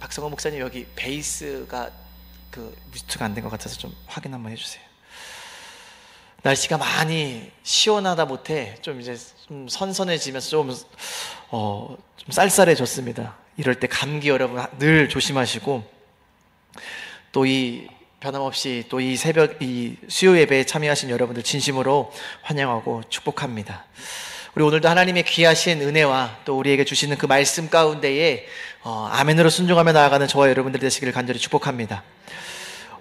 박성호 목사님, 여기 베이스가 뮤트가 안 된 것 같아서 좀 확인 한번 해주세요. 날씨가 많이 시원하다 못해 좀 이제 좀 선선해지면서 좀 쌀쌀해졌습니다. 이럴 때 감기 여러분 늘 조심하시고, 또 이 변함없이 또 이 새벽 이 수요 예배에 참여하신 여러분들 진심으로 환영하고 축복합니다. 우리 오늘도 하나님의 귀하신 은혜와 또 우리에게 주시는 그 말씀 가운데에 아멘으로 순종하며 나아가는 저와 여러분들 되시기를 간절히 축복합니다.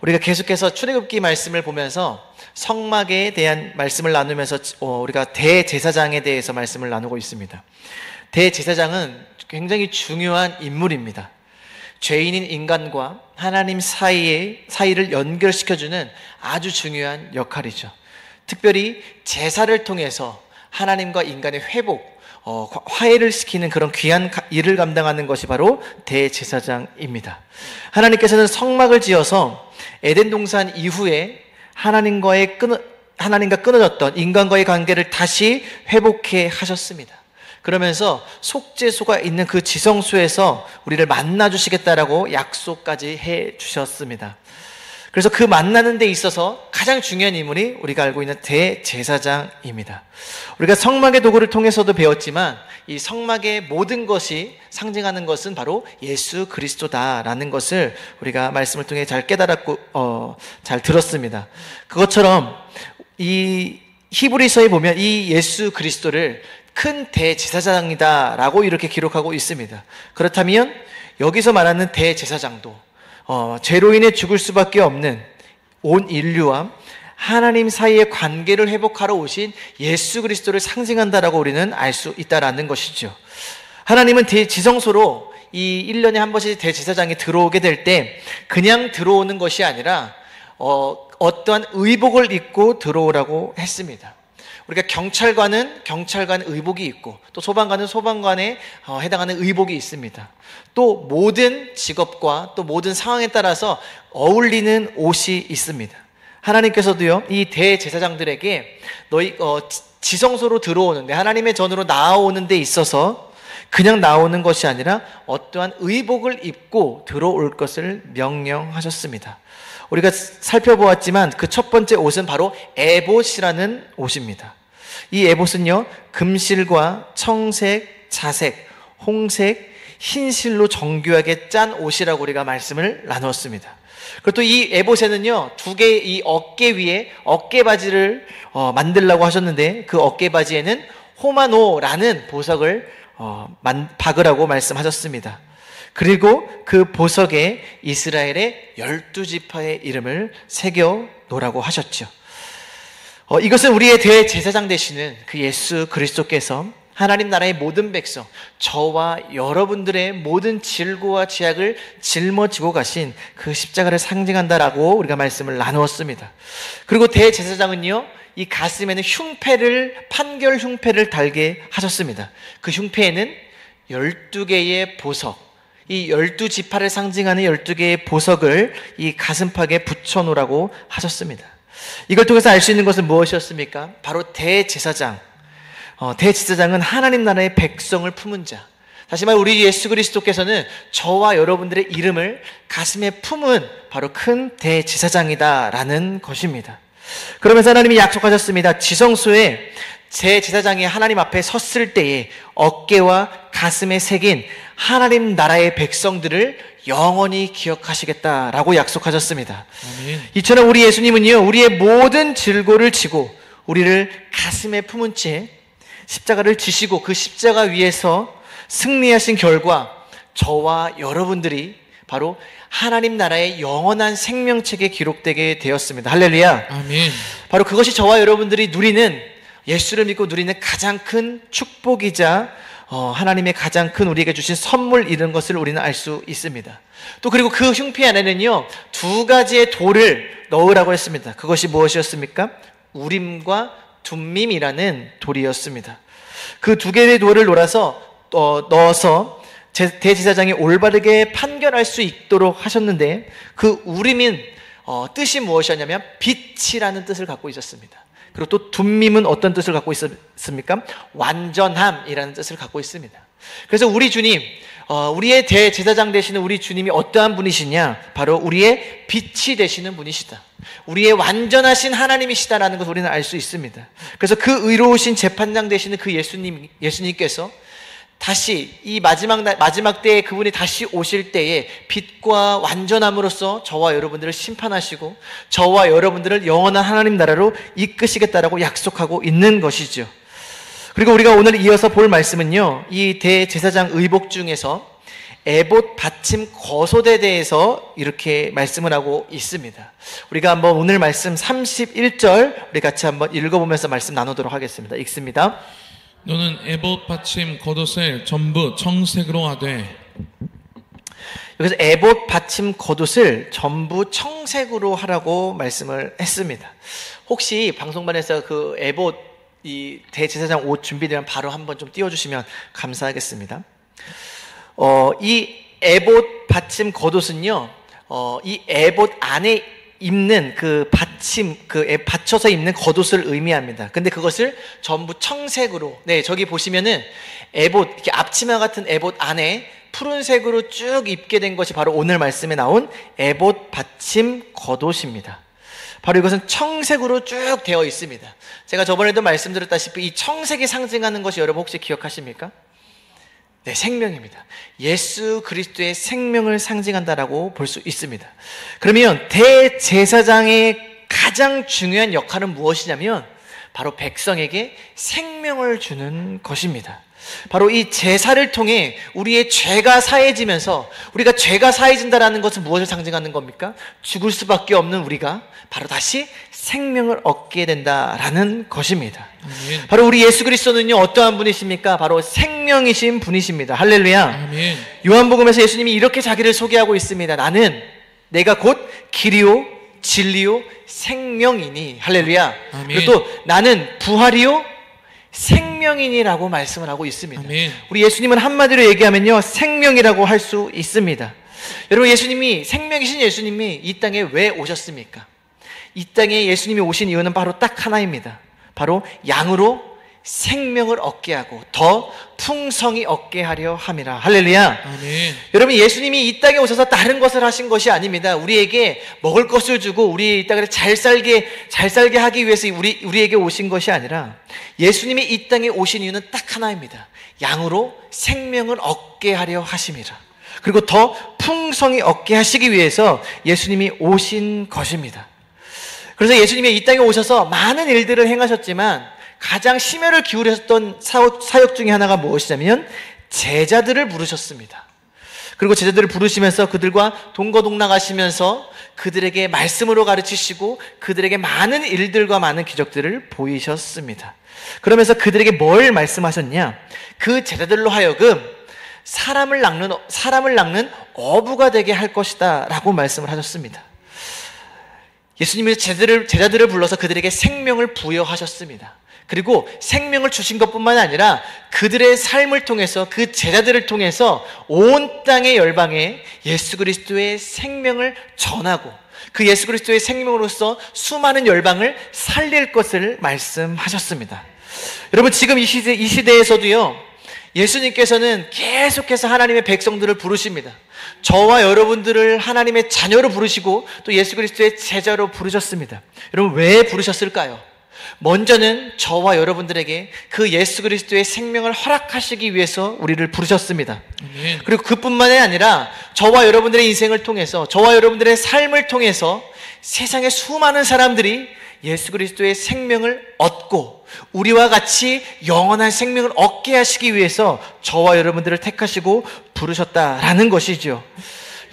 우리가 계속해서 출애굽기 말씀을 보면서 성막에 대한 말씀을 나누면서 우리가 대제사장에 대해서 말씀을 나누고 있습니다. 대제사장은 굉장히 중요한 인물입니다. 죄인인 인간과 하나님 사이를 연결시켜주는 아주 중요한 역할이죠. 특별히 제사를 통해서 하나님과 인간의 회복, 화해를 시키는 그런 귀한 일을 감당하는 것이 바로 대제사장입니다. 하나님께서는 성막을 지어서 에덴 동산 이후에 하나님과 끊어졌던 인간과의 관계를 다시 회복해 하셨습니다. 그러면서 속죄소가 있는 그 지성소에서 우리를 만나 주시겠다라고 약속까지 해 주셨습니다. 그래서 그 만나는 데 있어서 가장 중요한 인물이 우리가 알고 있는 대제사장입니다. 우리가 성막의 도구를 통해서도 배웠지만 이 성막의 모든 것이 상징하는 것은 바로 예수 그리스도다라는 것을 우리가 말씀을 통해 잘 깨달았고 잘 들었습니다. 그것처럼 이 히브리서에 보면 이 예수 그리스도를 큰 대제사장이다라고 이렇게 기록하고 있습니다. 그렇다면 여기서 말하는 대제사장도 죄로 인해 죽을 수밖에 없는 온 인류와 하나님 사이의 관계를 회복하러 오신 예수 그리스도를 상징한다라고 우리는 알 수 있다라는 것이죠. 하나님은 지성소로 이 1년에 한 번씩 대제사장이 들어오게 될 때 그냥 들어오는 것이 아니라 어떠한 의복을 입고 들어오라고 했습니다. 우리가 경찰관은 경찰관 의복이 있고, 또 소방관은 소방관에 해당하는 의복이 있습니다. 또 모든 직업과 또 모든 상황에 따라서 어울리는 옷이 있습니다. 하나님께서도요, 이 대제사장들에게 너희 지성소로 들어오는데, 하나님의 전으로 나아오는 데 있어서 그냥 나오는 것이 아니라 어떠한 의복을 입고 들어올 것을 명령하셨습니다. 우리가 살펴보았지만 그 첫 번째 옷은 바로 에봇이라는 옷입니다. 이 에봇은요, 금실과 청색, 자색, 홍색, 흰실로 정교하게 짠 옷이라고 우리가 말씀을 나누었습니다. 그리고 또 이 에봇에는요, 두 개의 이 어깨 위에 어깨바지를 만들라고 하셨는데, 그 어깨바지에는 호마노라는 보석을 박으라고 말씀하셨습니다. 그리고 그 보석에 이스라엘의 12지파의 이름을 새겨 놓으라고 하셨죠. 이것은 우리의 대제사장 되시는 그 예수 그리스도께서 하나님 나라의 모든 백성, 저와 여러분들의 모든 질고와 죄악을 짊어지고 가신 그 십자가를 상징한다라고 우리가 말씀을 나누었습니다. 그리고 대제사장은요, 이 가슴에는 판결 흉패를 달게 하셨습니다. 그 흉패에는 12개의 보석, 이 12지파를 상징하는 12개의 보석을 이 가슴팍에 붙여놓으라고 하셨습니다. 이걸 통해서 알 수 있는 것은 무엇이었습니까? 바로 대제사장. 대제사장은 하나님 나라의 백성을 품은 자. 다시 말해 우리 예수 그리스도께서는 저와 여러분들의 이름을 가슴에 품은 바로 큰 대제사장이다라는 것입니다. 그러면서 하나님이 약속하셨습니다. 지성소에 제사장이 하나님 앞에 섰을 때에 어깨와 가슴에 새긴 하나님 나라의 백성들을 영원히 기억하시겠다라고 약속하셨습니다. 아멘. 이처럼 우리 예수님은요, 우리의 모든 질고를 지고 우리를 가슴에 품은 채 십자가를 지시고 그 십자가 위에서 승리하신 결과 저와 여러분들이 바로 하나님 나라의 영원한 생명책에 기록되게 되었습니다. 할렐루야. 아멘. 바로 그것이 저와 여러분들이 누리는, 예수를 믿고 누리는 가장 큰 축복이자 하나님의 가장 큰 우리에게 주신 선물이라는 것을 우리는 알 수 있습니다. 또 그리고 그 흉패 안에는요, 2가지의 돌을 넣으라고 했습니다. 그것이 무엇이었습니까? 우림과 둠밈이라는 돌이었습니다. 그 2개의 돌을 넣어서 대제사장이 올바르게 판결할 수 있도록 하셨는데, 그 우림인 뜻이 무엇이었냐면 빛이라는 뜻을 갖고 있었습니다. 그리고 또 둠밈은 어떤 뜻을 갖고 있습니까? 완전함이라는 뜻을 갖고 있습니다. 그래서 우리 주님, 우리의 대제사장 되시는 우리 주님이 어떠한 분이시냐? 바로 우리의 빛이 되시는 분이시다. 우리의 완전하신 하나님이시다라는 것을 우리는 알 수 있습니다. 그래서 그 의로우신 재판장 되시는 그 예수님께서 다시 이 마지막 때에 그분이 다시 오실 때에 빛과 완전함으로써 저와 여러분들을 심판하시고 저와 여러분들을 영원한 하나님 나라로 이끄시겠다라고 약속하고 있는 것이죠. 그리고 우리가 오늘 이어서 볼 말씀은요, 이 대제사장 의복 중에서 에봇 받침 거소대에 대해서 이렇게 말씀을 하고 있습니다. 우리가 한번 오늘 말씀 31절 우리 같이 한번 읽어보면서 말씀 나누도록 하겠습니다. 읽습니다. 너는 에봇 받침 겉옷을 전부 청색으로 하되. 여기서 에봇 받침 겉옷을 전부 청색으로 하라고 말씀을 했습니다. 혹시 방송반에서 그 에봇 이 대제사장 옷 준비되면 바로 한번 좀 띄워주시면 감사하겠습니다. 이 에봇 받침 겉옷은요, 이 에봇 안에 입는 그 받침, 받쳐서 입는 겉옷을 의미합니다. 근데 그것을 전부 청색으로, 네, 저기 보시면은 에봇, 이렇게 앞치마 같은 에봇 안에 푸른색으로 쭉 입게 된 것이 바로 오늘 말씀에 나온 에봇 받침 겉옷입니다. 바로 이것은 청색으로 쭉 되어 있습니다. 제가 저번에도 말씀드렸다시피 이 청색이 상징하는 것이 여러분 혹시 기억하십니까? 네, 생명입니다. 예수 그리스도의 생명을 상징한다라고 볼 수 있습니다. 그러면 대제사장의 가장 중요한 역할은 무엇이냐면 바로 백성에게 생명을 주는 것입니다. 바로 이 제사를 통해 우리의 죄가 사해지면서, 우리가 죄가 사해진다라는 것은 무엇을 상징하는 겁니까? 죽을 수밖에 없는 우리가 바로 다시 생명을 얻게 된다라는 것입니다. 아멘. 바로 우리 예수 그리스도는요, 어떠한 분이십니까? 바로 생명이신 분이십니다. 할렐루야. 아멘. 요한복음에서 예수님이 이렇게 자기를 소개하고 있습니다. 내가 곧 길이요 진리요 생명이니. 할렐루야. 아멘. 그리고 또 나는 부활이요 생명이니라고 말씀을 하고 있습니다. 아멘. 우리 예수님은 한마디로 얘기하면요, 생명이라고 할 수 있습니다. 여러분, 생명이신 예수님이 이 땅에 왜 오셨습니까? 이 땅에 예수님이 오신 이유는 바로 딱 하나입니다. 바로 양으로 생명을 얻게 하고 더 풍성히 얻게 하려 함이라. 할렐루야. 아멘. 여러분, 예수님이 이 땅에 오셔서 다른 것을 하신 것이 아닙니다. 우리에게 먹을 것을 주고 우리 이 땅을 잘 살게 하기 위해서 우리에게 오신 것이 아니라, 예수님이 이 땅에 오신 이유는 딱 하나입니다. 양으로 생명을 얻게 하려 하심이라. 그리고 더 풍성히 얻게 하시기 위해서 예수님이 오신 것입니다. 그래서 예수님이 이 땅에 오셔서 많은 일들을 행하셨지만 가장 심혈을 기울였던 사역 중에 하나가 무엇이냐면 제자들을 부르셨습니다. 그리고 제자들을 부르시면서 그들과 동거동락하시면서 그들에게 말씀으로 가르치시고 그들에게 많은 일들과 많은 기적들을 보이셨습니다. 그러면서 그들에게 뭘 말씀하셨냐? 그 제자들로 하여금 사람을 낚는 어부가 되게 할 것이다 라고 말씀을 하셨습니다. 예수님이 제자들을 불러서 그들에게 생명을 부여하셨습니다. 그리고 생명을 주신 것뿐만 아니라 그들의 삶을 통해서, 그 제자들을 통해서 온 땅의 열방에 예수 그리스도의 생명을 전하고 그 예수 그리스도의 생명으로서 수많은 열방을 살릴 것을 말씀하셨습니다. 여러분, 지금 이 시대에서도요, 예수님께서는 계속해서 하나님의 백성들을 부르십니다. 저와 여러분들을 하나님의 자녀로 부르시고 또 예수 그리스도의 제자로 부르셨습니다. 여러분, 왜 부르셨을까요? 먼저는 저와 여러분들에게 그 예수 그리스도의 생명을 허락하시기 위해서 우리를 부르셨습니다. 아멘. 그리고 그뿐만이 아니라 저와 여러분들의 인생을 통해서, 저와 여러분들의 삶을 통해서 세상의 수많은 사람들이 예수 그리스도의 생명을 얻고 우리와 같이 영원한 생명을 얻게 하시기 위해서 저와 여러분들을 택하시고 부르셨다라는 것이죠.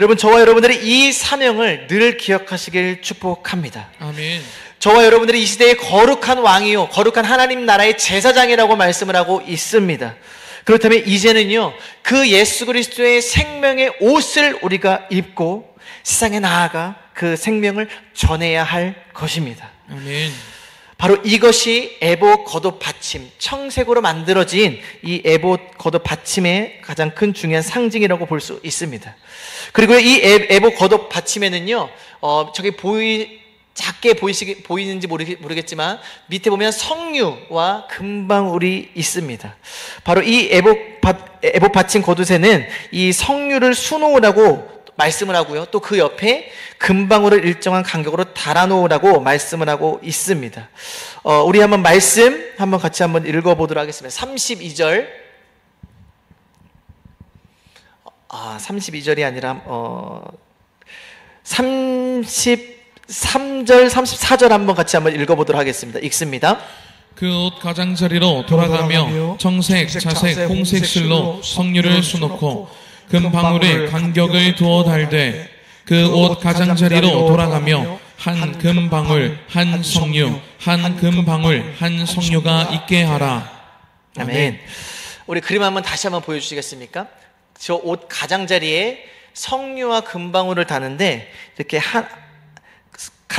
여러분, 저와 여러분들이 이 사명을 늘 기억하시길 축복합니다. 아멘. 저와 여러분들이 이 시대의 거룩한 왕이요, 거룩한 하나님 나라의 제사장이라고 말씀을 하고 있습니다. 그렇다면 이제는요, 그 예수 그리스도의 생명의 옷을 우리가 입고 세상에 나아가 그 생명을 전해야 할 것입니다. 아멘. 바로 이것이 에봇 겉옷 받침, 청색으로 만들어진 이 에봇 겉옷 받침의 가장 큰 중요한 상징이라고 볼 수 있습니다. 그리고 이 에봇 겉옷 받침에는요, 작게 보이는지 모르겠지만 밑에 보면 석류와 금방울이 있습니다. 바로 이 에봇 에봇 받침 겉옷에는 이 성류를 수놓으라고 말씀을 하고요. 또 그 옆에 금방울을 일정한 간격으로 달아놓으라고 말씀을 하고 있습니다. 우리 한번 말씀 한번 같이 한번 읽어보도록 하겠습니다. 32절. 32절이 아니라 33절, 34절 한번 같이 한번 읽어보도록 하겠습니다. 읽습니다. 그 옷 가장자리로 돌아가며 청색, 자색, 홍색 실로 성류를 수놓고 금방울에 간격을 두어 달되 그 옷 가장자리로 돌아가며 한 금방울, 한 성류, 한 금방울, 한 성류가 있게 하라. 아멘. 우리 그림 한번 다시 한번 보여주시겠습니까? 저 옷 가장자리에 성류와 금방울을 다는데 이렇게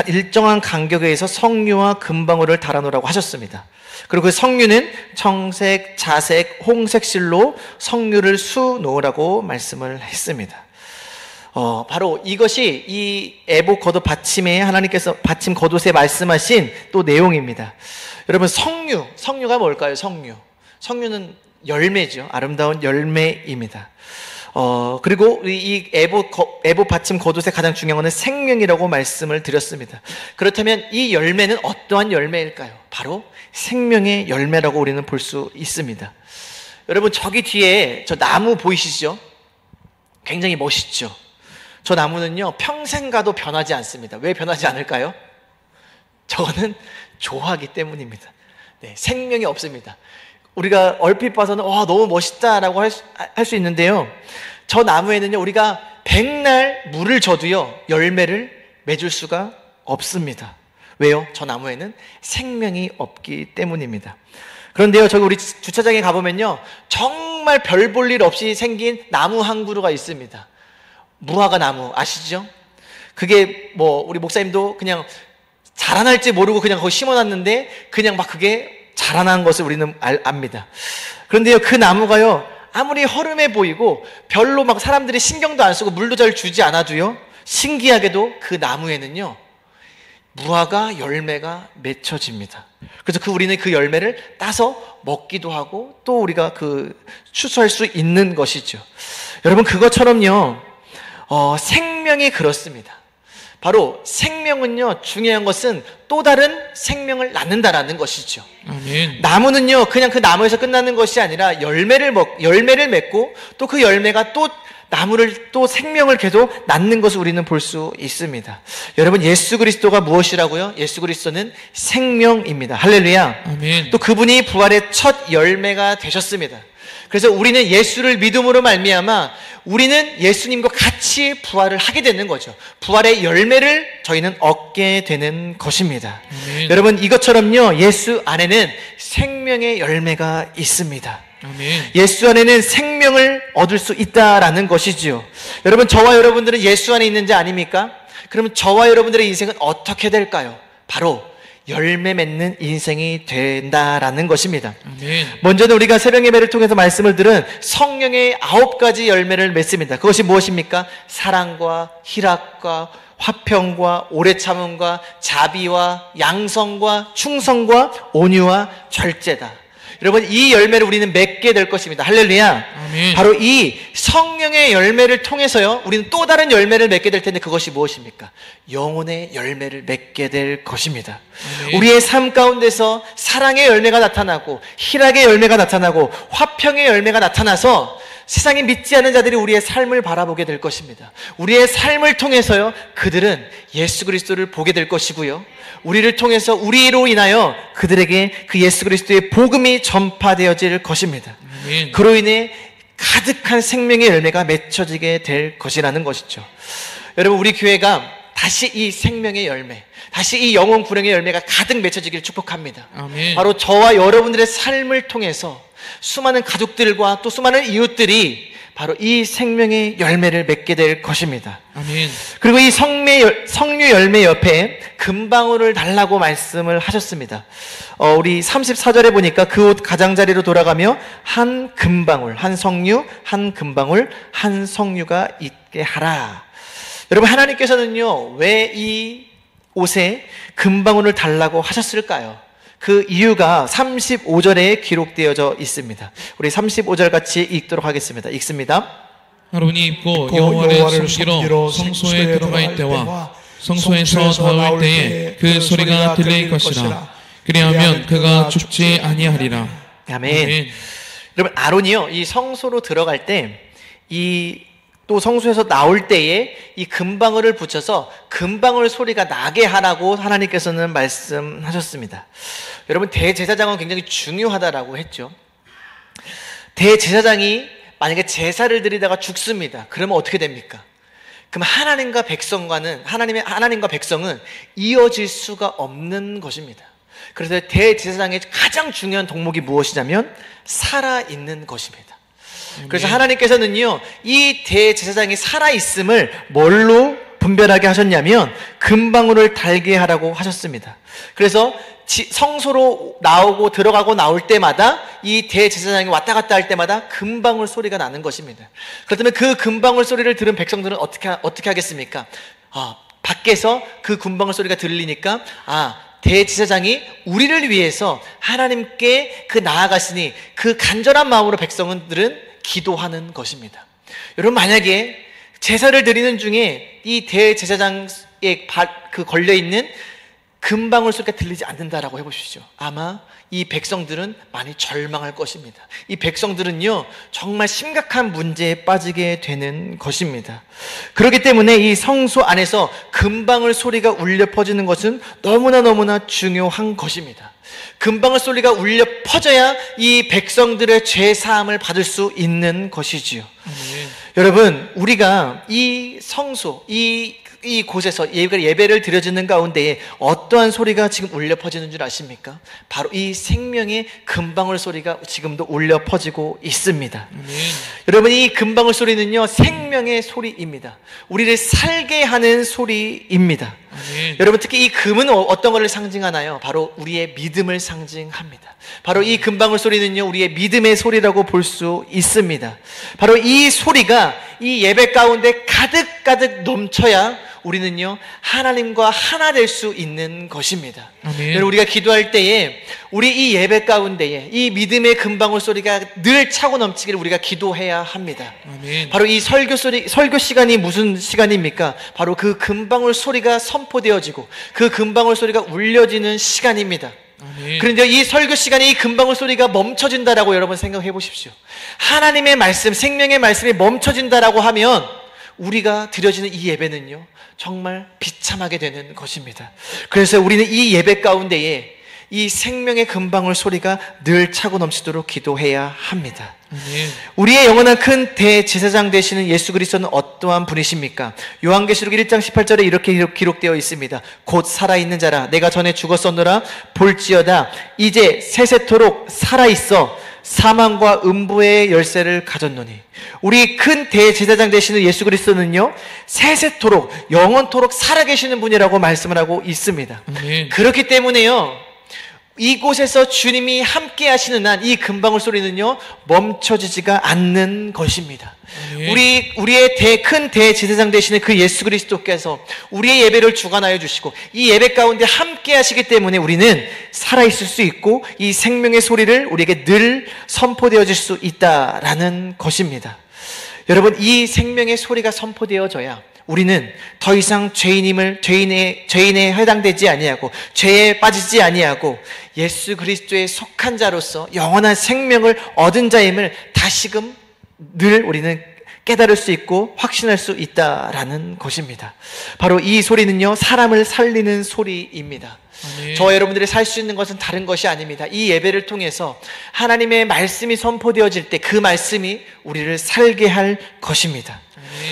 일정한 간격에 의해서 성류와 금방울을 달아놓으라고 하셨습니다. 그리고 그 성류는 청색, 자색, 홍색 실로 성류를 수놓으라고 말씀을 했습니다. 바로 이것이 이 에봇 겉옷 받침에 하나님께서 받침 겉옷에 말씀하신 또 내용입니다. 여러분 성류가 뭘까요? 성류는 열매죠. 아름다운 열매입니다. 그리고 이 에봇 받침 겉옷의 가장 중요한 것은 생명이라고 말씀을 드렸습니다. 그렇다면 이 열매는 어떠한 열매일까요? 바로 생명의 열매라고 우리는 볼 수 있습니다. 여러분 저기 뒤에 저 나무 보이시죠? 굉장히 멋있죠? 저 나무는요 평생 가도 변하지 않습니다. 왜 변하지 않을까요? 저거는 조화기 때문입니다. 네, 생명이 없습니다. 우리가 얼핏 봐서는 와 너무 멋있다라고 할 수 있는데요, 저 나무에는요 우리가 백날 물을 줘도요 열매를 맺을 수가 없습니다. 왜요? 저 나무에는 생명이 없기 때문입니다. 그런데요 저기 우리 주차장에 가보면요 정말 별 볼 일 없이 생긴 나무 한 그루가 있습니다. 무화과 나무 아시죠? 그게 뭐 우리 목사님도 그냥 자라날지 모르고 그냥 거기 심어놨는데 그냥 막 그게 자라난 것을 우리는 압니다. 그런데요 그 나무가요 아무리 허름해 보이고 별로 막 사람들이 신경도 안 쓰고 물도 잘 주지 않아도요 신기하게도 그 나무에는요 무화과 열매가 맺혀집니다. 그래서 우리는 그 열매를 따서 먹기도 하고 또 우리가 추수할 수 있는 것이죠. 여러분 그것처럼요 생명이 그렇습니다. 바로 생명은요 중요한 것은 또 다른 생명을 낳는다라는 것이죠. 아멘. 나무는요 그냥 그 나무에서 끝나는 것이 아니라 열매를 맺고 또 그 열매가 또 나무를 또 생명을 계속 낳는 것을 우리는 볼 수 있습니다. 여러분 예수 그리스도가 무엇이라고요? 예수 그리스도는 생명입니다. 할렐루야. 아멘. 또 그분이 부활의 첫 열매가 되셨습니다. 그래서 우리는 예수를 믿음으로 말미암아 우리는 예수님과 같이 부활을 하게 되는 거죠. 부활의 열매를 저희는 얻게 되는 것입니다. 아멘. 여러분 이것처럼요 예수 안에는 생명의 열매가 있습니다. 아멘. 예수 안에는 생명을 얻을 수 있다라는 것이지요. 여러분 저와 여러분들은 예수 안에 있는 자 아닙니까? 그러면 저와 여러분들의 인생은 어떻게 될까요? 바로 열매 맺는 인생이 된다라는 것입니다. 아멘. 먼저는 우리가 새벽 예배를 통해서 말씀을 들은 성령의 9가지 열매를 맺습니다. 그것이 무엇입니까? 사랑과 희락과 화평과 오래 참음과 자비와 양성과 충성과 온유와 절제다. 여러분 이 열매를 우리는 맺게 될 것입니다. 할렐루야. 아멘. 바로 이 성령의 열매를 통해서요 우리는 또 다른 열매를 맺게 될 텐데 그것이 무엇입니까? 영혼의 열매를 맺게 될 것입니다. 아멘. 우리의 삶 가운데서 사랑의 열매가 나타나고 희락의 열매가 나타나고 화평의 열매가 나타나서 세상에 믿지 않는 자들이 우리의 삶을 바라보게 될 것입니다. 우리의 삶을 통해서요 그들은 예수 그리스도를 보게 될 것이고요 우리를 통해서 우리로 인하여 그들에게 그 예수 그리스도의 복음이 전파되어질 것입니다. 아멘. 그로 인해 가득한 생명의 열매가 맺혀지게 될 것이라는 것이죠. 여러분 우리 교회가 다시 이 생명의 열매, 다시 이 영혼 구령의 열매가 가득 맺혀지기를 축복합니다. 아멘. 바로 저와 여러분들의 삶을 통해서 수많은 가족들과 또 수많은 이웃들이 바로 이 생명의 열매를 맺게 될 것입니다. 아멘. 그리고 이 성류 열매 옆에 금방울을 달라고 말씀을 하셨습니다. 우리 34절에 보니까 그 옷 가장자리로 돌아가며 한 금방울, 한 성류, 한 금방울, 한 성류가 있게 하라. 여러분 하나님께서는요 왜 이 옷에 금방울을 달라고 하셨을까요? 그 이유가 35절에 기록되어져 있습니다. 우리 35절 같이 읽도록 하겠습니다. 읽습니다. 아론이 입고 여호와를 섬기러 성소에 들어갈 때와 성소에서 나올 때에 그 소리가 들릴 것이라. 그리하면 그가 죽지 아니하리라. 아멘. 여러분, 아론이요, 이 성소로 들어갈 때, 또 성소에서 나올 때에 이 금방울을 붙여서 금방울 소리가 나게 하라고 하나님께서는 말씀하셨습니다. 여러분, 대제사장은 굉장히 중요하다라고 했죠. 대제사장이 만약에 제사를 드리다가 죽습니다. 그러면 어떻게 됩니까? 그럼 하나님과 백성은 이어질 수가 없는 것입니다. 그래서 대제사장의 가장 중요한 덕목이 무엇이냐면 살아있는 것입니다. 그래서 하나님께서는요, 이 대제사장이 살아있음을 뭘로 분별하게 하셨냐면 금방울을 달게 하라고 하셨습니다. 그래서 성소로 들어가고 나올 때마다 이 대제사장이 왔다 갔다 할 때마다 금방울 소리가 나는 것입니다. 그렇다면 그 금방울 소리를 들은 백성들은 어떻게 하겠습니까? 밖에서 그 금방울 소리가 들리니까 대제사장이 우리를 위해서 하나님께 나아갔으니 그 간절한 마음으로 백성들은 기도하는 것입니다. 여러분, 만약에 제사를 드리는 중에 이 대제사장에 걸려있는 금방울 소리가 들리지 않는다라고 해보십시오. 아마 이 백성들은 많이 절망할 것입니다. 이 백성들은요, 정말 심각한 문제에 빠지게 되는 것입니다. 그렇기 때문에 이 성소 안에서 금방울 소리가 울려 퍼지는 것은 너무나 중요한 것입니다. 금방울 소리가 울려 퍼져야 이 백성들의 죄 사함을 받을 수 있는 것이지요. 여러분, 우리가 이 성소, 이 곳에서 예배를 드려지는 가운데에 어떠한 소리가 지금 울려 퍼지는 줄 아십니까? 바로 이 생명의 금방울 소리가 지금도 울려 퍼지고 있습니다. 여러분, 이 금방울 소리는요, 생명의 소리입니다. 우리를 살게 하는 소리입니다. 여러분, 특히 이 금은 어떤 것을 상징하나요? 바로 우리의 믿음을 상징합니다. 바로 이 금방울 소리는요, 우리의 믿음의 소리라고 볼 수 있습니다. 바로 이 소리가 이 예배 가운데 가득 넘쳐야 우리는요, 하나님과 하나 될 수 있는 것입니다. 여러분, 우리가 기도할 때에 우리 이 예배 가운데에 이 믿음의 금방울 소리가 늘 차고 넘치기를 우리가 기도해야 합니다. 바로 이 설교 시간이 무슨 시간입니까? 바로 그 금방울 소리가 선포되어지고 그 금방울 소리가 울려지는 시간입니다. 그런데 이 설교 시간에 이 금방울 소리가 멈춰진다라고 여러분 생각해 보십시오. 하나님의 말씀, 생명의 말씀이 멈춰진다라고 하면 우리가 드려지는 이 예배는요, 정말 비참하게 되는 것입니다. 그래서 우리는 이 예배 가운데에 이 생명의 금방울 소리가 늘 차고 넘치도록 기도해야 합니다. 우리의 영원한 큰 대제사장 되시는 예수 그리스도는 어떠한 분이십니까? 요한계시록 1장 18절에 이렇게 기록되어 있습니다. 곧 살아있는 자라, 내가 전에 죽었었노라 볼지어다 이제 세세토록 살아있어 사망과 음부의 열쇠를 가졌노니. 우리 큰 대제사장 되시는 예수 그리스도는요, 세세토록 영원토록 살아계시는 분이라고 말씀을 하고 있습니다. 그렇기 때문에요, 이곳에서 주님이 함께 하시는 한 이 금방울 소리는요, 멈춰지지가 않는 것입니다. 우리의 큰 대제사장 되시는 그 예수 그리스도께서 우리의 예배를 주관하여 주시고 이 예배 가운데 함께 하시기 때문에 우리는 살아있을 수 있고 이 생명의 소리를 우리에게 늘 선포되어질 수 있다라는 것입니다. 여러분, 이 생명의 소리가 선포되어져야 우리는 더 이상 죄인에 해당되지 아니하고 죄에 빠지지 아니하고 예수 그리스도의 속한 자로서 영원한 생명을 얻은 자임을 다시금 늘 우리는 깨달을 수 있고 확신할 수 있다라는 것입니다. 바로 이 소리는요, 사람을 살리는 소리입니다. 저와 여러분들이 살 수 있는 것은 다른 것이 아닙니다. 이 예배를 통해서 하나님의 말씀이 선포되어질 때 그 말씀이 우리를 살게 할 것입니다.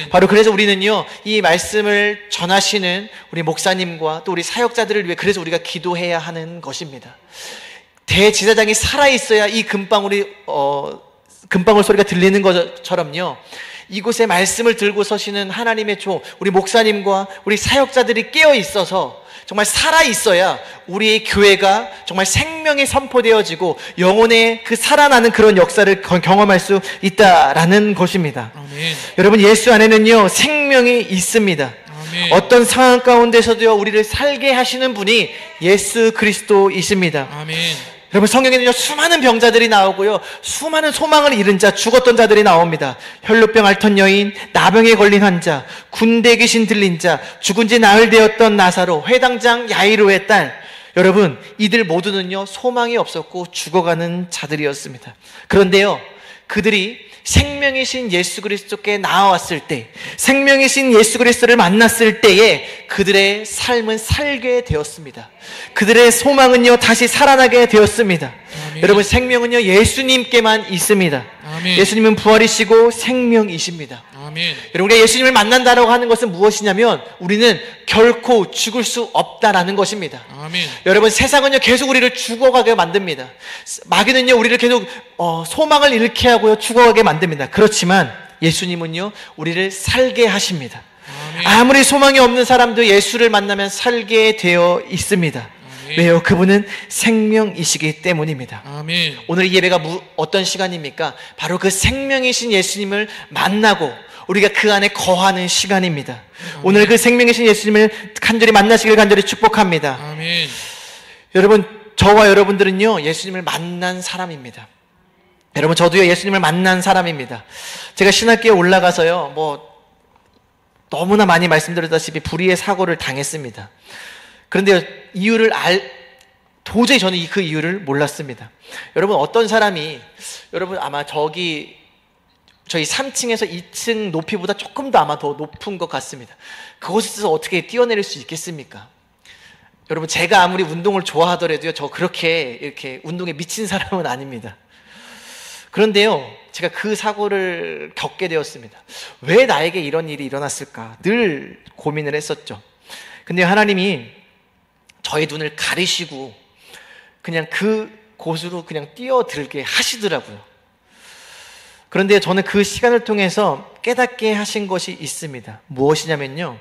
바로 그래서 우리는요, 이 말씀을 전하시는 우리 목사님과 또 우리 사역자들을 위해 그래서 우리가 기도해야 하는 것입니다. 대제사장이 살아있어야 이 금방울 소리가 들리는 것처럼요, 이곳에 말씀을 들고 서시는 하나님의 종, 우리 목사님과 우리 사역자들이 깨어 있어서 정말 살아있어야 우리의 교회가 정말 생명이 선포되어지고 영혼의 그 살아나는 그런 역사를 경험할 수 있다라는 것입니다. 여러분, 예수 안에는요, 생명이 있습니다. 아멘. 어떤 상황 가운데서도요 우리를 살게 하시는 분이 예수 그리스도이십니다. 아멘. 여러분 성경에는요 수많은 병자들이 나오고요 수많은 소망을 잃은 자, 죽었던 자들이 나옵니다. 혈루병 앓던 여인, 나병에 걸린 환자, 군대 귀신 들린 자, 죽은 지 나흘 되었던 나사로, 회당장 야이로의 딸. 여러분 이들 모두는요 소망이 없었고 죽어가는 자들이었습니다. 그런데요 그들이 생명이신 예수 그리스도께 나아왔을 때, 생명이신 예수 그리스도를 만났을 때에 그들의 삶은 살게 되었습니다. 그들의 소망은요 다시 살아나게 되었습니다. 아멘. 여러분 생명은요 예수님께만 있습니다. 아멘. 예수님은 부활이시고 생명이십니다. 아멘. 여러분 우리가 예수님을 만난다라고 하는 것은 무엇이냐면 우리는 결코 죽을 수 없다라는 것입니다. 아멘. 여러분 세상은요 계속 우리를 죽어가게 만듭니다. 마귀는요 우리를 계속 소망을 잃게 하고요 죽어가게 만듭니다. 그렇지만 예수님은요 우리를 살게 하십니다. 아멘. 아무리 소망이 없는 사람도 예수를 만나면 살게 되어 있습니다. 아멘. 왜요? 그분은 생명이시기 때문입니다. 아멘. 오늘 이 예배가 어떤 시간입니까? 바로 그 생명이신 예수님을 만나고 우리가 그 안에 거하는 시간입니다. 오늘 그 생명이신 예수님을 간절히 만나시길 간절히 축복합니다. 아멘. 여러분 저와 여러분들은요 예수님을 만난 사람입니다. 여러분 저도요 예수님을 만난 사람입니다. 제가 신학교에 올라가서요 너무나 많이 말씀드렸다시피 불의의 사고를 당했습니다. 그런데 도저히 저는 그 이유를 몰랐습니다. 여러분 어떤 사람이 여러분 아마 저희 3층에서 2층 높이보다 조금 더 아마 더 높은 것 같습니다. 그곳에서 어떻게 뛰어내릴 수 있겠습니까? 여러분 제가 아무리 운동을 좋아하더라도요 저 그렇게 이렇게 운동에 미친 사람은 아닙니다. 그런데요 제가 그 사고를 겪게 되었습니다. 왜 나에게 이런 일이 일어났을까 늘 고민을 했었죠. 근데 하나님이 저의 눈을 가리시고 그냥 그 곳으로 그냥 뛰어들게 하시더라고요. 그런데 저는 그 시간을 통해서 깨닫게 하신 것이 있습니다. 무엇이냐면요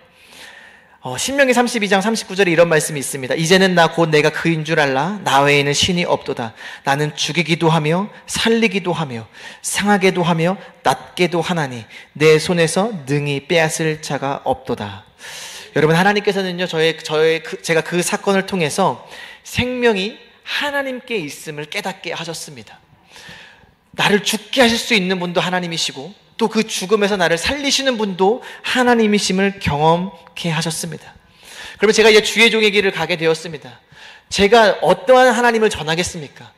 신명기 32장 39절에 이런 말씀이 있습니다. 이제는 나 곧 내가 그인 줄 알라. 나 외에는 신이 없도다. 나는 죽이기도 하며 살리기도 하며 상하게도 하며 낫게도 하나니 내 손에서 능히 빼앗을 자가 없도다. 여러분 하나님께서는요 제가 그 사건을 통해서 생명이 하나님께 있음을 깨닫게 하셨습니다. 나를 죽게 하실 수 있는 분도 하나님이시고 또 그 죽음에서 나를 살리시는 분도 하나님이심을 경험케 하셨습니다. 그러면 제가 이제 주의 종의 길을 가게 되었습니다. 제가 어떠한 하나님을 전하겠습니까?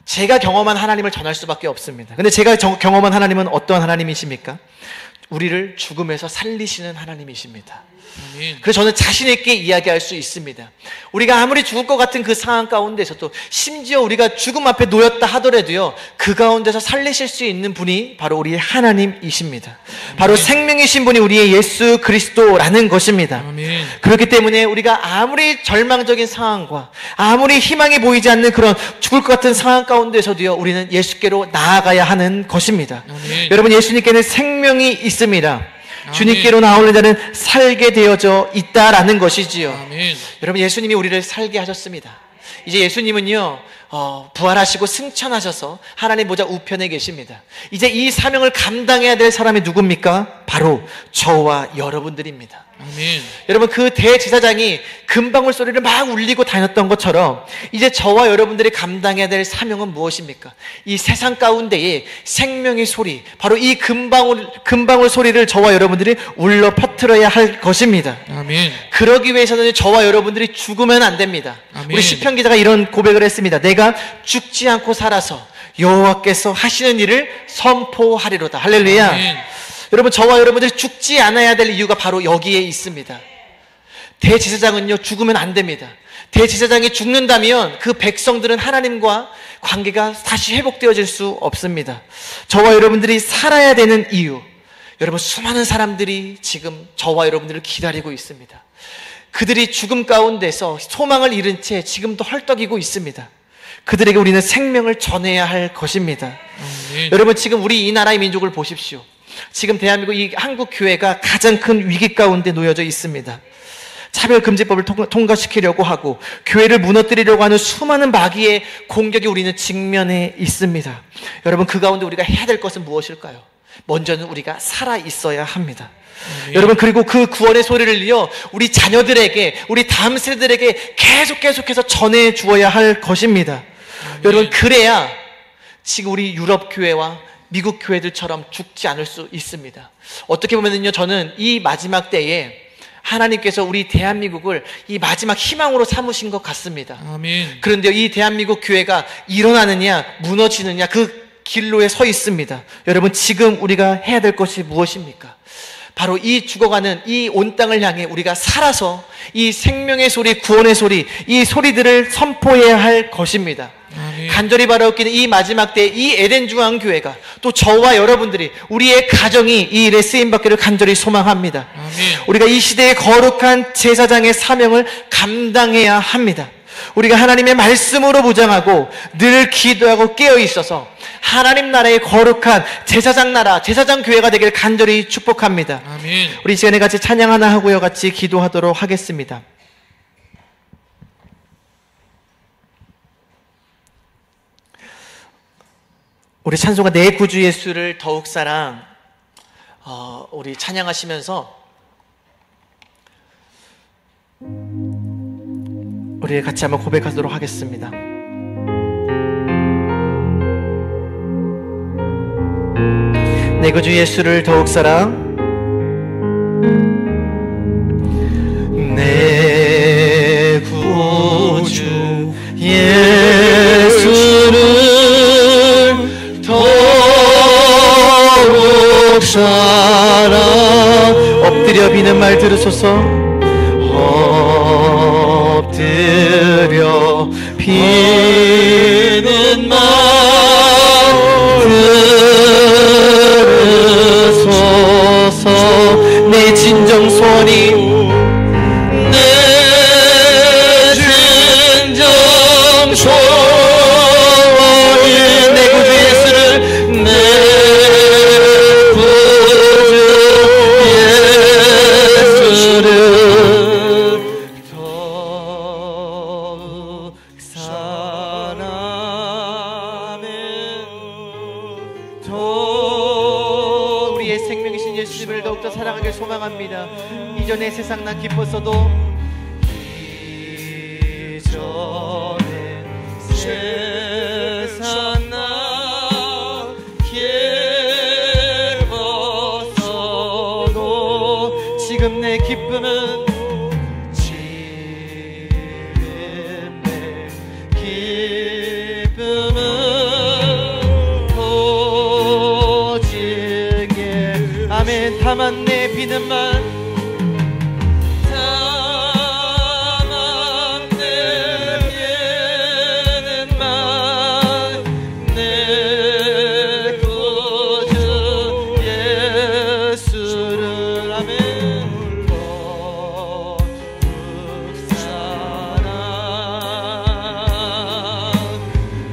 제가 경험한 하나님을 전할 수밖에 없습니다. 근데 제가 경험한 하나님은 어떠한 하나님이십니까? 우리를 죽음에서 살리시는 하나님이십니다. 아멘. 그래서 저는 자신 있게 이야기할 수 있습니다. 우리가 아무리 죽을 것 같은 그 상황 가운데서도 심지어 우리가 죽음 앞에 놓였다 하더라도요 그 가운데서 살리실 수 있는 분이 바로 우리의 하나님이십니다. 바로 생명이신 분이 우리의 예수 그리스도라는 것입니다. 아멘. 그렇기 때문에 우리가 아무리 절망적인 상황과 아무리 희망이 보이지 않는 그런 죽을 것 같은 상황 가운데서도요 우리는 예수께로 나아가야 하는 것입니다. 아멘. 여러분 예수님께는 생명이 있습니다. 아멘. 주님께로 나오는 자는 살게 되어져 있다라는 것이지요. 아멘. 여러분 예수님이 우리를 살게 하셨습니다. 이제 예수님은요 부활하시고 승천하셔서 하나님 보좌 우편에 계십니다. 이제 이 사명을 감당해야 될 사람이 누굽니까? 바로 저와 여러분들입니다. 아멘. 여러분 그 대제사장이 금방울 소리를 막 울리고 다녔던 것처럼 이제 저와 여러분들이 감당해야 될 사명은 무엇입니까? 이 세상 가운데에 생명의 소리, 바로 이 금방울 소리를 저와 여러분들이 울려 퍼뜨려야 할 것입니다. 아멘. 그러기 위해서는 저와 여러분들이 죽으면 안 됩니다. 아멘. 우리 시편 기자가 이런 고백을 했습니다. 내가 죽지 않고 살아서 여호와께서 하시는 일을 선포하리로다. 할렐루야. 아멘. 여러분 저와 여러분들이 죽지 않아야 될 이유가 바로 여기에 있습니다. 대제사장은요 죽으면 안 됩니다. 대제사장이 죽는다면 그 백성들은 하나님과 관계가 다시 회복되어질 수 없습니다. 저와 여러분들이 살아야 되는 이유, 여러분 수많은 사람들이 지금 저와 여러분들을 기다리고 있습니다. 그들이 죽음 가운데서 소망을 잃은 채 지금도 헐떡이고 있습니다. 그들에게 우리는 생명을 전해야 할 것입니다. 아멘. 여러분 지금 우리 이 나라의 민족을 보십시오. 지금 대한민국 이 한국 교회가 가장 큰 위기 가운데 놓여져 있습니다. 차별금지법을 통과시키려고 하고 교회를 무너뜨리려고 하는 수많은 마귀의 공격이 우리는 직면해 있습니다. 여러분 그 가운데 우리가 해야 될 것은 무엇일까요? 먼저는 우리가 살아 있어야 합니다. 여러분, 그리고 그 구원의 소리를요, 우리 자녀들에게, 우리 다음 세대들에게 계속해서 전해 주어야 할 것입니다. 여러분, 그래야 지금 우리 유럽 교회와 미국 교회들처럼 죽지 않을 수 있습니다. 어떻게 보면요, 저는 이 마지막 때에 하나님께서 우리 대한민국을 이 마지막 희망으로 삼으신 것 같습니다. 아멘. 그런데 이 대한민국 교회가 일어나느냐 무너지느냐 그 길로에 서 있습니다. 여러분, 지금 우리가 해야 될 것이 무엇입니까? 바로 이 죽어가는 이 온 땅을 향해 우리가 살아서 이 생명의 소리, 구원의 소리, 이 소리들을 선포해야 할 것입니다. 아멘. 간절히 바라옵기는 이 마지막 때 이 에덴 중앙교회가 또 저와 여러분들이 우리의 가정이 이 일에 쓰임받기를 간절히 소망합니다. 아멘. 우리가 이 시대의 거룩한 제사장의 사명을 감당해야 합니다. 우리가 하나님의 말씀으로 무장하고 늘 기도하고 깨어 있어서 하나님 나라의 거룩한 제사장 나라, 제사장 교회가 되길 간절히 축복합니다. 아멘. 우리 이 시간에 같이 찬양 하나 하고요, 같이 기도하도록 하겠습니다. 우리 찬송가 내 구주 예수를 더욱 사랑, 우리 찬양하시면서 우리 같이 한번 고백하도록 하겠습니다. 내 구주 예수를 더욱 사랑, 내 구주 예수를 더욱 사랑. 엎드려 비는 말 들으소서. 엎드려 비는 말 들으소서. 내 진정 소원이, 내 진정 소원이 내 구주 예수를, 내 구주 예수를 더욱 사랑하며 우리의 생명이신 예수님을 더욱더 사랑하길 소망합니다. 이전에 세상 난 기뻤어도 이전에 세상 난 기뻤어도 지금 내 기쁨은 오직에 아멘. 다만 내 비는 말, 다만 내 비는 말, 내 구주 예수를 아멘 더욱 사랑,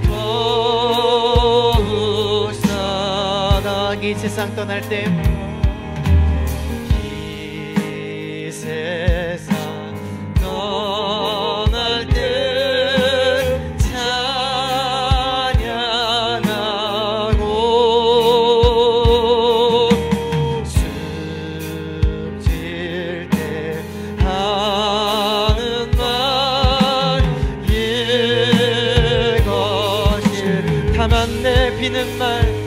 더욱 사랑. 이 세상 떠날 때, 이 세상 떠날 때 찬양하고 숨질 때 하는 말 이것이 다만 내 비는 말,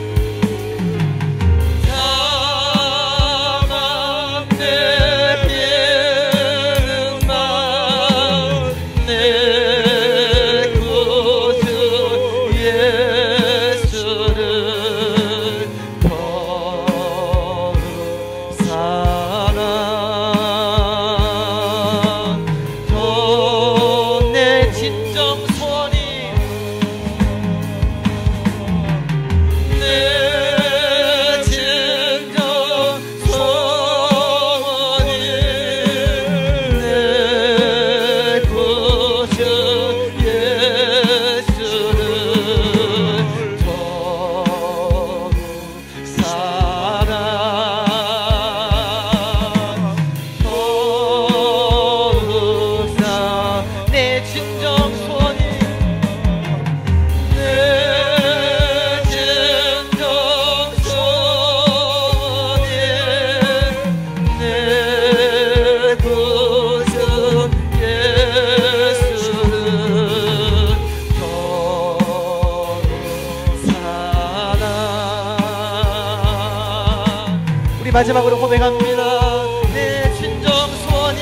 마지막으로 고백합니다. 내 진정 소원이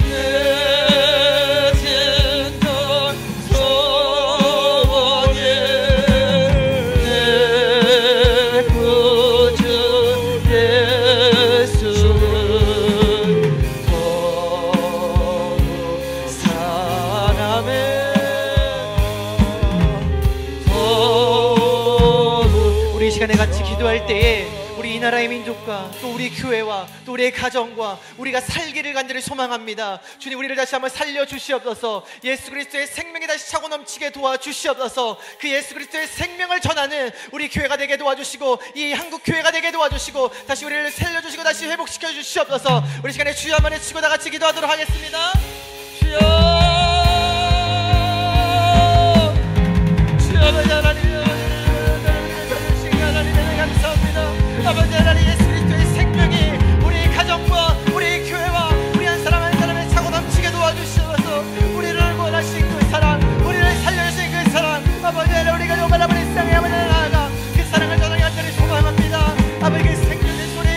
내 진정 소원이 내 구주 예수를 더욱 사랑해 우리 이 시간에 같이 기도할 때에 우리 이 나라의 민족과 또 우리 교회와 또 우리의 가정과 우리가 살기를 간절히 소망합니다. 주님, 우리를 다시 한번 살려주시옵소서. 예수 그리스도의 생명이 다시 차고 넘치게 도와주시옵소서. 그 예수 그리스도의 생명을 전하는 우리 교회가 되게 도와주시고 이 한국 교회가 되게 도와주시고 다시 우리를 살려주시고 다시 회복시켜 주시옵소서. 우리 시간에 주여 한번 외치고 다 같이 기도하도록 하겠습니다. 주여, 주여 아버지 하나님, 아버지 하나님, 예수 그리스도의 생명이 우리 가정과 우리 교회와 우리 한 사람 한 사람의 차고 넘치게 도와주시옵소서. 우리를 원하신 그 사랑, 우리를 살려주신 그 사랑, 아버지 하나님, 우리가 정말 아버지 땅에 아버지 나아가 그 사랑을 전하기 간절히 소망합니다. 아버지 그 생명의 소리,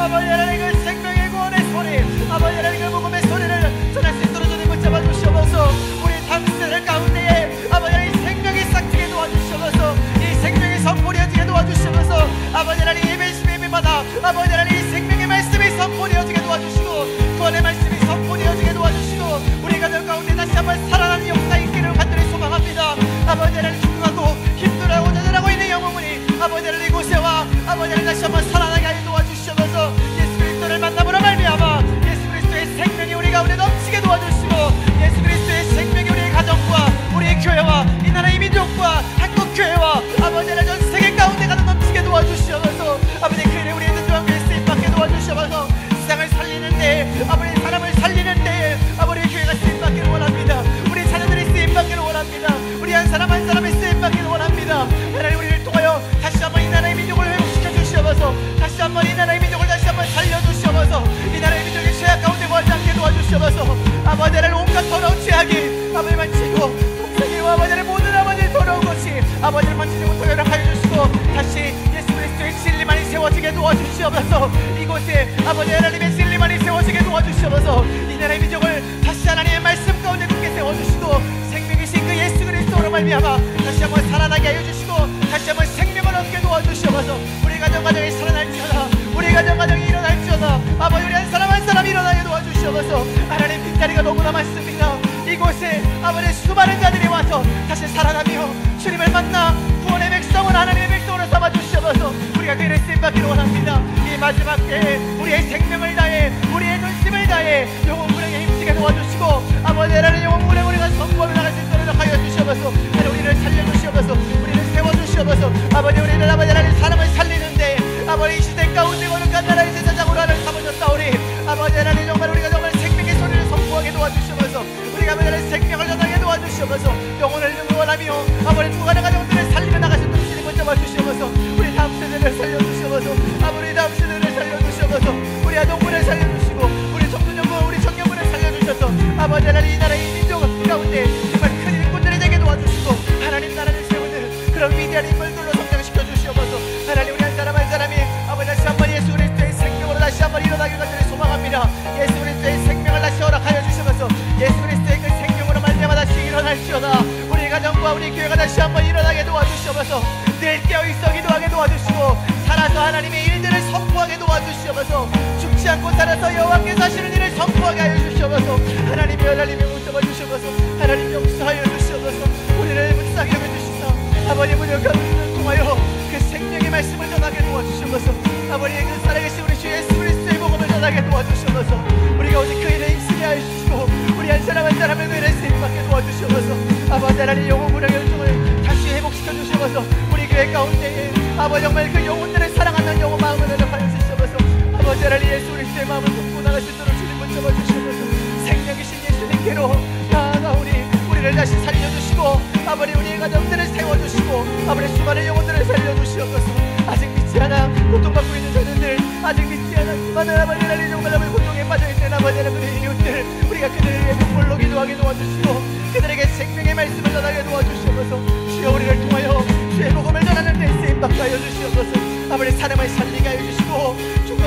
아버지 하나님 그 생명의 구원의 소리, 아버지 하나님 그 복음의 소리를 전할 수 있도록 주님 붙잡아 주시옵소서. 우리 당신들 가운데에 아버지 하나님 생명이 싹트게 도와주시옵소서. 이 생명이 선포되어지게 도와주시옵소서. 아버지 하나님 예배받아 아버지 하나님 이 생명의 말씀이 선포되어지게 도와주시고 구원의 말씀이 선포되어지게 도와주시고 우리 가정 가운데 다시 한번 살아나는 역사 있기를 간절히 소망합니다. 아버지 하나님 죽어가고 힘들어하고 좌절하고 있는 영혼이 아버지 하나님 이곳에와 아버지 하나님 다시 한번 살아나게 하여 도와주시옵소서. 예수 그리스도를 만남으로 말미암아 예수 그리스도의 생명이 우리 가운데 넘치게 도와주시고 예수 그리스도의 생명이 우리의 가정과 우리의 교회와 이 나라의 민족과 한국 교회와 아버지 하나님 전 세계 가운데 가는 넘치게 도와주시옵소서. 아버지 그 일에 우리의 눈조항에 쓰임받게 도와주시옵소서. 세상을 살리는데 아버지 사람을 살리는데 아버지 교회가 쓰임받기를 원합니다. 우리 자녀들이 쓰임받기를 원합니다. 우리 한 사람 한 사람이 쓰임받기를 원합니다. 하나님 우리를 통하여 다시 한번 이 나라의 민족을 회복시켜 주시옵소서. 다시 한번 이 나라의 민족을 다시 한번 살려주시옵소서. 이 나라의 민족의 죄악 가운데 멀지 않게 도와주시옵소서. 아버지 하나님 온갖 더러운 죄악이 아버지 만지고 동생이와 아버지 하나님 모든 아버지 더러운 것이 아버지를 만지지 못하게 하여 주시고 다시 예수 그리스도의 진리만이 세워지게 도와주시옵소서. 이곳에 아버지 하나님의 진리만이 세워지게 도와주시옵소서. 이 나라의 민족을 다시 하나님의 말씀 가운데 굳게 세워주시고 생명이신 그 예수 그리스도로 말미암아 다시 한번 살아나게 하여 주시고 다시 한번 생명을 얻게 도와주시옵소서. 우리 가정이 살아날지어다. 우리 가정이 일어날지어다. 아버지 우리 한 사람 일어나게 도와주시옵소서. 하나님 빈자리가 너무나 많습니다. 이곳에 아버지 수많은 자들이 와서 다시 살아나며 주님을 만나 구원의 백성을 하나님의 백성으로 삼아주시옵소서. 우리가 그를 쓰임받기를 원합니다. 이 마지막 때에 우리의 생명을 다해 우리의 눈심을 다해 영혼불행에 힘쓰게 도와주시고 아버지 하나님 영혼불행 우리가 선포하며 나갈 수 있도록 하여 주시옵소서. 하나님 우리를 살려주시옵소서. 우리를 세워주시옵소서. 아버지 우리를 아버지 하나님 사람을 살리는데 아버지 이 시대 가운데 거룩한 나라의 제사장으로 하나님 삼으셨사오니 아버지 하나님 정말 우리가 정말 생명의 소리를 선포하게 도와주시옵소서. 우리가 아버지 하나님 생명을 전하게 도와주시옵소서. 영혼을 응원하며 아버지 죽어가는 가정들을 살리며 나가시는 주님 붙잡아 주시옵소서. 우리 다음 세대를 살려주시옵소서. 아버지 다음 세대를 살려주시옵소서. 우리 아동분을 살려주시고 우리 청소년부 우리 청년분을 살려주셔서 아버지 하나님 이 나라의 민족 가운데 정말 큰 일꾼들이 되게 도와주시고 하나님 나라를 세우는 그런 위대한 인물들로 성장시켜 주시옵소서. 하나님 우리 한 사람 한 사람이 아버지 다시 한번 예수 그리스도의 생명으로 다시 한번 일어나길 간절히 소망합니다. 예수 그리스도의 생명을 다시 허락하여 주시면서 예수 그리스도의 그 생명으로 말미암아 다시 일어날지어다. 우리 가정과 우리 교회가 다시 한번 일어나게 도와주시옵소서. 늘 깨어있어 기도하게 도와주시고 살아서 하나님의 일들을 선포하게 도와주시옵소서. 죽지 않고 살아서 여호와께서 하시는 일을 선포하게 하여 주시옵소서. 하나님의 하나님의 붙잡아 주시옵소서. 하나님 용서하여 주시옵소서. 우리를 묻사게 해주시사 아버지 무력한 우리를 통하여 그 생명의 말씀을 전하게 도와주시옵소서. 아버지의 그 살아계신 우리 주 예수 그리스도의 복음을 전하게 도와주시옵소서. 우리가 오직 그 일에 힘쓰게 하여 주시고 우리 한 사람 한 사람을 그 일에 쓰임받게 도와주시옵소서. 아버지 하나님 영혼문의 열정을 다시 회복시켜 주시옵소서. 우리 교회 가운데에 아버지 정말 그 영혼들을 사랑하는 영혼 마음을 회복하여 주시옵소서. 아버지 하나님 예수 그리스도의 마음을 품고 나갈 수 있도록 주님 붙잡아 주시옵소서. 생명이신 예수님께로 나아가오니 우리를 다시 살려주시고 아버지 우리의 가정들을 세워주시고 아버지 수많은 영혼들을 살려주시옵소서. 아직 믿지 않아 고통받고 있는 자녀들 아직 믿지 않아 수많은 아버지 하나님 정말 고통에 빠져있는 아버지 하나님의 이웃들 우리가 그들을 위해 눈물로 기도하게 도와주시고 그들에게 생명의 말씀을 전하게 도와주시옵소서. 주여 우리를 통하여 주의 복음을 전하는 데 쓰임받게 하여 주시옵소서.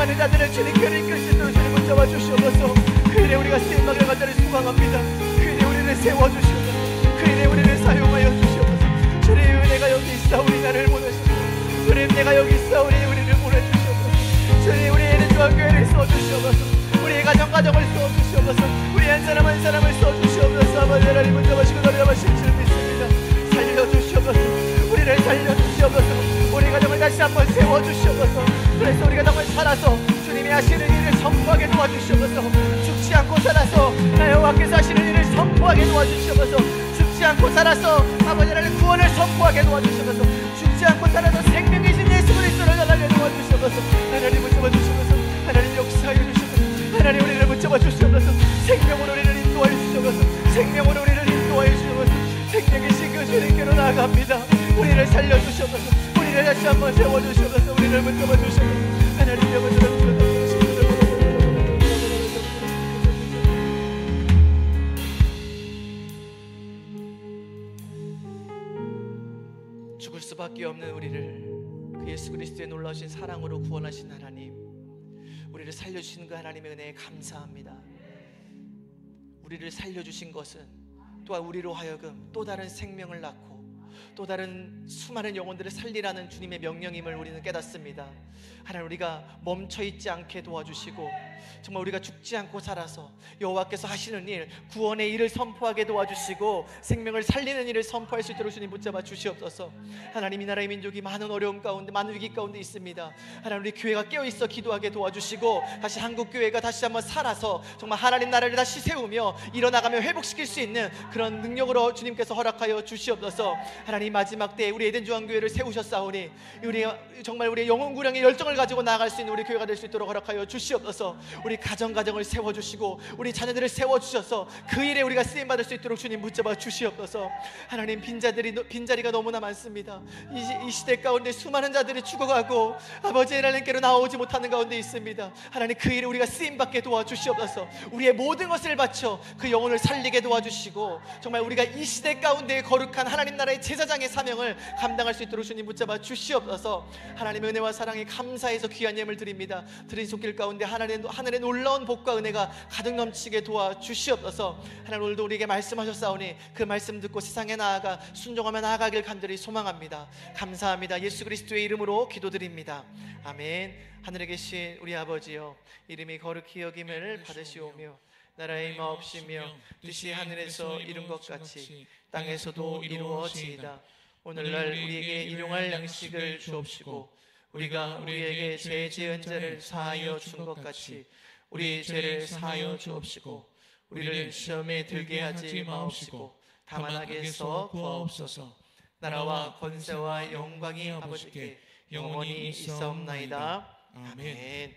살아가는 자들을 주님께로 이끌 수 있도록 주님 붙잡아 주시옵소서. 그 일에 우리가 쓰임받을 간절히 소망합니다. 그 일에 우리를 세워주시옵소서. 그 일에 우리를 사용하여 주시옵소서. 주님의 은혜가 여기 있사오니 나를 보내시옵소서. 주님 내가 여기 있사오니 우리를 보내주시옵소서. 주님 우리의 중앙교회를 써주시옵소서. 우리의 가정을 써주시옵소서. 우리 한 사람 한 사람을 써주시옵소서. 아버지 하나님 붙잡으시고 노래하실 줄 믿습니다. 살려주시옵소서. 우리를 살려주시옵소서. 우리 가정을 다시 한번 세워주시옵소서. 그래서 우리가 정말 살아서 주님이 하시는 일을 선포하게 도와주시옵소서. 죽지 않고 살아서 나 여호와께서 하시는 일을 선포하게 도와주시옵소서. 죽지 않고 살아서 아버지 하나님 구원을 선포하게 도와주시옵소서. 죽지 않고 살아서 생명이신 예수 그리스도를 전하게 도와주시옵소서. 하나님 붙잡아 주시옵소서. 하나님 역사해 주시옵소서. 하나님 우리를 붙잡아 주시옵소서. 생명으로 우리를 인도하여 주시옵소서. 생명으로 우리를 인도하여 주시옵소서. 생명이신 그 주님께로 나아갑니다. 우리를 살려주시옵소서. 우리를 다시 한번 세워주시옵소서. 우리를 붙잡아 주시옵소서. 하나님 영을 들어주시옵소서. 죽을 수밖에 없는 우리를 그 예수 그리스도의 놀라우신 사랑으로 구원하신 하나님, 우리를 살려주시는 그 하나님의 은혜에 감사합니다. 우리를 살려주신 것은 또한 우리로 하여금 또 다른 생명을 낳고 또 다른 수많은 영혼들을 살리라는 주님의 명령임을 우리는 깨닫습니다. 하나님 우리가 멈춰있지 않게 도와주시고 정말 우리가 죽지 않고 살아서 여호와께서 하시는 일, 구원의 일을 선포하게 도와주시고 생명을 살리는 일을 선포할 수 있도록 주님 붙잡아 주시옵소서. 하나님 이 나라의 민족이 많은 어려움 가운데 많은 위기 가운데 있습니다. 하나님 우리 교회가 깨어있어 기도하게 도와주시고 다시 한국교회가 다시 한번 살아서 정말 하나님 나라를 다시 세우며 일어나가며 회복시킬 수 있는 그런 능력으로 주님께서 허락하여 주시옵소서. 하나님 마지막 때에 우리 에덴 중앙교회를 세우셨사오니 정말 우리의 영혼구령의 열정을 가지고 나아갈 수 있는 우리 교회가 될 수 있도록 허락하여 주시옵소서. 우리 가정을 세워주시고 우리 자녀들을 세워주셔서 그 일에 우리가 쓰임받을 수 있도록 주님 붙잡아 주시옵소서. 하나님 빈자리가 너무나 많습니다. 이 시대 가운데 수많은 자들이 죽어가고 아버지 하나님께로 나오지 못하는 가운데 있습니다. 하나님 그 일에 우리가 쓰임받게 도와주시옵소서. 우리의 모든 것을 바쳐 그 영혼을 살리게 도와주시고 정말 우리가 이 시대 가운데 거룩한 하나님 나라의 제사장의 사명을 감당할 수 있도록 주님 붙잡아 주시옵소서. 하나님의 은혜와 사랑에 감사해서 귀한 예물 드립니다. 드린 손길 가운데 하늘의 놀라운 복과 은혜가 가득 넘치게 도와주시옵소서. 하나님 오늘도 우리에게 말씀하셨사오니 그 말씀 듣고 세상에 나아가 순종하며 나아가길 간절히 소망합니다. 감사합니다. 예수 그리스도의 이름으로 기도드립니다. 아멘. 하늘에 계신 우리 아버지여, 이름이 거룩히 여김을 받으시오며 나라의 임하옵시며 뜻이 하늘에서 이룬 것 같이 땅에서도 이루어지이다. 오늘날 우리에게 일용할 양식을 주옵시고 우리가 우리에게 죄 지은 자를 사하여 준 것 같이 우리 죄를 사하여 주옵시고 우리를 시험에 들게 하지 마옵시고 다만 악에서 구하옵소서. 나라와 권세와 영광이 아버지께 영원히 있사옵나이다. 아멘.